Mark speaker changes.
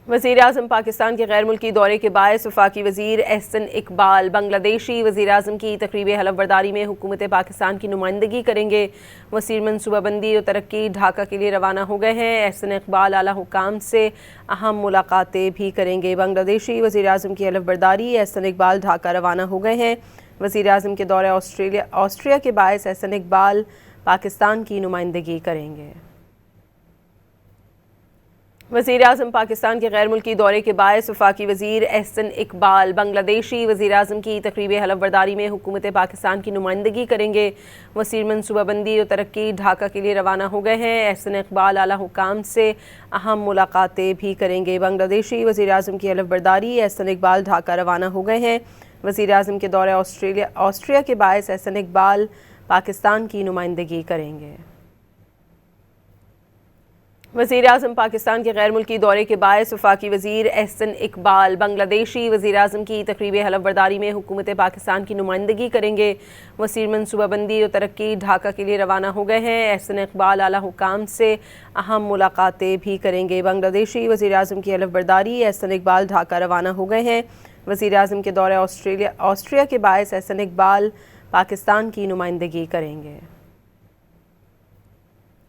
Speaker 1: वज़ीर-ए-आज़म पाकिस्तान के गैर मुल्की दौरे के बायस वफाकी वज़ीर एहसन इकबाल बांग्लादेशी वज़ीर-ए-आज़म की तक़रीब हलफ़बरदारी में हुकूमत पाकिस्तान की नुमाइंदगी करेंगे। वज़ीर मनसूबाबंदी और तरक्की ढाका के लिए रवाना हो गए हैं। एहसन इकबाल आला हुकाम से अहम मुलाकातें भी करेंगे। बांग्लादेशी वज़ीर-ए-आज़म की हलफ़बरदारी एहसन इकबाल ढाका रवाना हो गए हैं। वज़ीर-ए-आज़म के दौरे ऑस्ट्रिया के बायस एहसन इकबाल पाकिस्तान की नुमाइंदगी करेंगे। वज़ीर-ए-आज़म पाकिस्तान के गैर मुल्की दौरे के बायस वफाकी वज़ीर एहसन इकबाल बांग्लादेशी वज़ीर-ए-आज़म की तक़रीब हलफ़बरदारी में हुकूमत पाकिस्तान की नुमाइंदगी करेंगे। वज़ीर मनसूबाबंदी और तरक्की ढाका के लिए रवाना हो गए हैं। एहसन इकबाल आला हुकाम से अहम मुलाकातें भी करेंगे। बांग्लादेशी वज़ीर-ए-आज़म की हलफ़बरदारी एहसन इकबाल ढाका रवाना हो गए हैं। वज़ीर-ए-आज़म के दौरे ऑस्ट्रिया के बायस एहसन इकबाल पाकिस्तान की नुमाइंदगी करेंगे। वज़ीर-ए-आज़म पाकिस्तान के गैर मुल्की दौरे के बायस वफाकी वज़ीर एहसन इकबाल बांग्लादेशी वज़ीर-ए-आज़म की तक़रीब हलफ़बरदारी में हुकूमत पाकिस्तान की नुमाइंदगी करेंगे। वज़ीर मनसूबाबंदी और तरक्की ढाका के लिए रवाना हो गए हैं। एहसन इकबाल आला हुकाम से अहम मुलाकातें भी करेंगे। बांग्लादेशी वज़ीर-ए-आज़म की हलफ़बरदारी एहसन इकबाल ढाका रवाना हो गए हैं। वज़ीर-ए-आज़म के दौरे ऑस्ट्रिया के बायस एहसन इकबाल पाकिस्तान की नुमाइंदगी करेंगे।